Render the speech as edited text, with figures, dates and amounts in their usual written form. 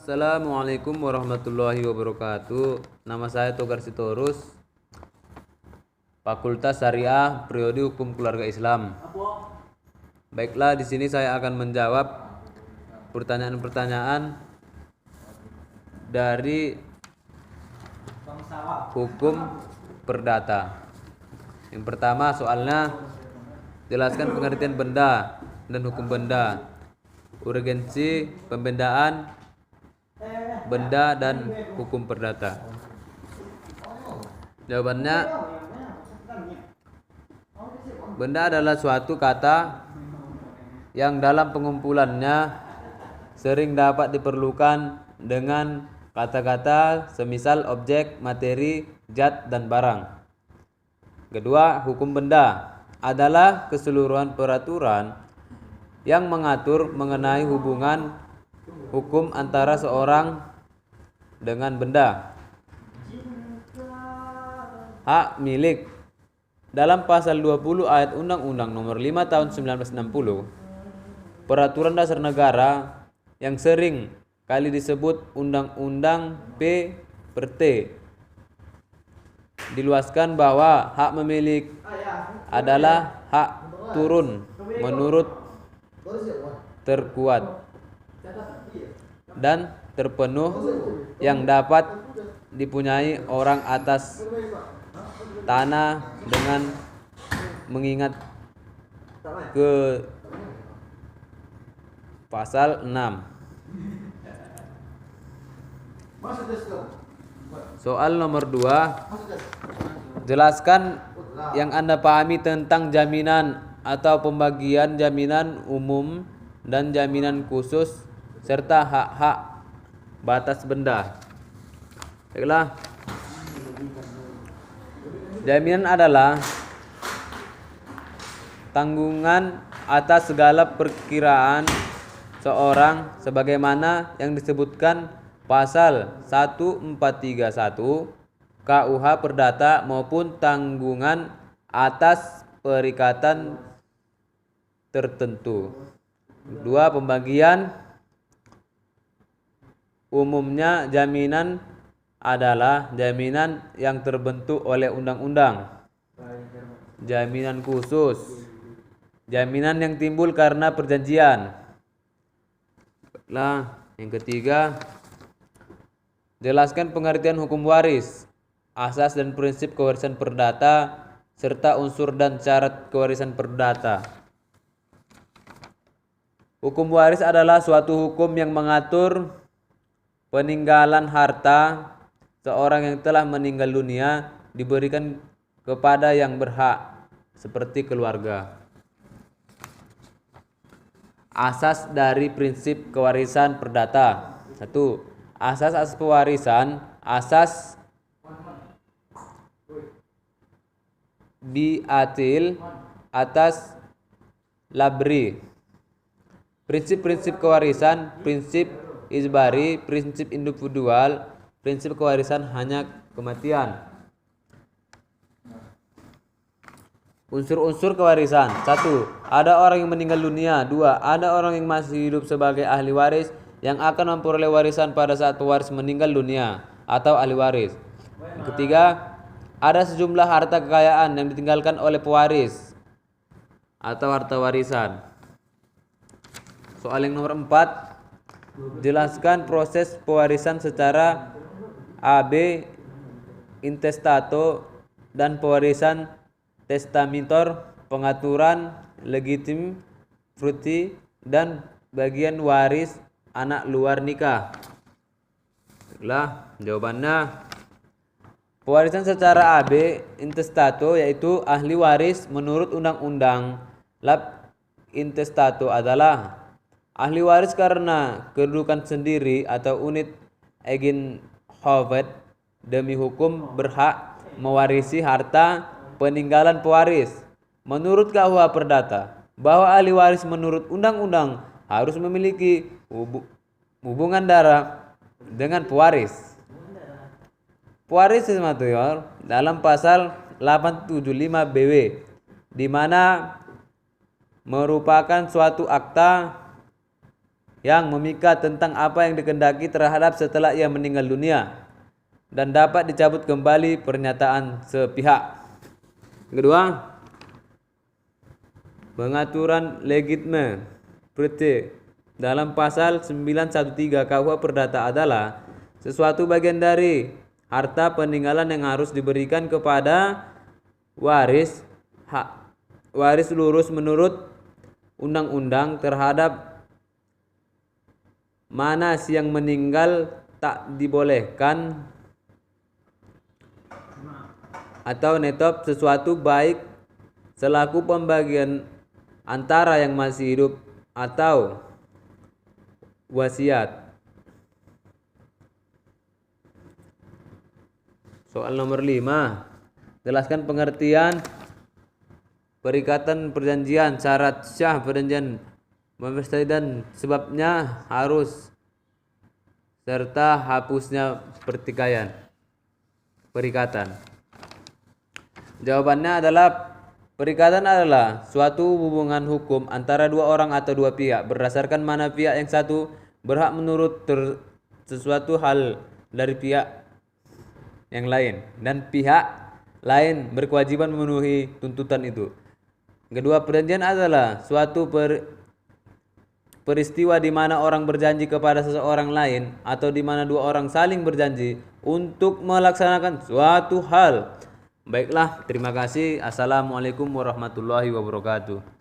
Assalamualaikum warahmatullahi wabarakatuh. Nama saya Togar Sitorus, Fakultas Syariah, Prodi Hukum Keluarga Islam. Baiklah, di sini saya akan menjawab pertanyaan-pertanyaan dari hukum perdata. Yang pertama soalnya, jelaskan pengertian benda dan hukum benda, urgensi pembendaan benda dan hukum perdata. Jawabannya, benda adalah suatu kata yang dalam pengumpulannya sering dapat diperlukan dengan kata-kata semisal objek, materi, zat, dan barang. Kedua, hukum benda adalah keseluruhan peraturan yang mengatur mengenai hubungan hukum antara seorang dengan benda. Hak milik. Dalam pasal 20 ayat Undang-Undang Nomor 5 Tahun 1960, Peraturan Dasar Negara yang sering kali disebut Undang-Undang P/T, diluaskan bahwa hak memiliki adalah hak turun menurut terkuat dan terpenuh yang dapat dipunyai orang atas tanah dengan mengingat ke pasal 6. Soal nomor 2, jelaskan yang Anda pahami tentang jaminan atau pembagian jaminan umum dan jaminan khusus serta hak-hak batas benda. Baiklah. Jaminan adalah tanggungan atas segala perkiraan seorang sebagaimana yang disebutkan pasal 1431 KUH Perdata maupun tanggungan atas perikatan tertentu. Dua, pembagian. Umumnya jaminan adalah jaminan yang terbentuk oleh undang-undang. Jaminan khusus, jaminan yang timbul karena perjanjian. Nah, yang ketiga, jelaskan pengertian hukum waris, asas dan prinsip kewarisan perdata, serta unsur dan syarat kewarisan perdata. Hukum waris adalah suatu hukum yang mengatur peninggalan harta seorang yang telah meninggal dunia diberikan kepada yang berhak seperti keluarga. Asas dari prinsip kewarisan perdata. 1. Asas pewarisan. Asas diatil atas labri. Prinsip-prinsip kewarisan, prinsip ijbari, prinsip individual, prinsip kewarisan hanya kematian. Unsur-unsur kewarisan. 1. Ada orang yang meninggal dunia. 2. Ada orang yang masih hidup sebagai ahli waris yang akan memperoleh warisan pada saat pewaris meninggal dunia atau ahli waris. Yang ketiga, ada sejumlah harta kekayaan yang ditinggalkan oleh pewaris atau harta warisan. Soal yang nomor 4, jelaskan proses pewarisan secara AB, intestato, dan pewarisan testamentor, pengaturan legitim fruti, dan bagian waris anak luar nikah. Baiklah, jawabannya, pewarisan secara AB, intestato, yaitu ahli waris menurut undang-undang. Lab intestato adalah ahli waris karena kedudukan sendiri atau unit Eigenhovet demi hukum berhak mewarisi harta peninggalan pewaris. Menurut KUH Perdata, bahwa ahli waris menurut undang-undang harus memiliki hubungan darah dengan pewaris. Pewaris dalam pasal 875 BW, di mana merupakan suatu akta yang memikat tentang apa yang dikehendaki terhadap setelah ia meninggal dunia, dan dapat dicabut kembali pernyataan sepihak. Kedua, pengaturan legitime prete dalam pasal 913 KUH Perdata adalah sesuatu bagian dari harta peninggalan yang harus diberikan kepada waris lurus menurut undang-undang terhadap mana yang meninggal tak dibolehkan atau netop sesuatu baik selaku pembagian antara yang masih hidup atau wasiat. Soal nomor 5, jelaskan pengertian perikatan perjanjian, syarat syah perjanjian memperstay dan sebabnya harus serta hapusnya perikatan. Jawabannya adalah perikatan adalah suatu hubungan hukum antara dua orang atau dua pihak berdasarkan mana pihak yang satu berhak menurut sesuatu hal dari pihak yang lain dan pihak lain berkewajiban memenuhi tuntutan itu. Kedua, perjanjian adalah suatu peristiwa di mana orang berjanji kepada seseorang lain atau di mana dua orang saling berjanji untuk melaksanakan suatu hal. Baiklah, terima kasih. Assalamualaikum warahmatullahi wabarakatuh.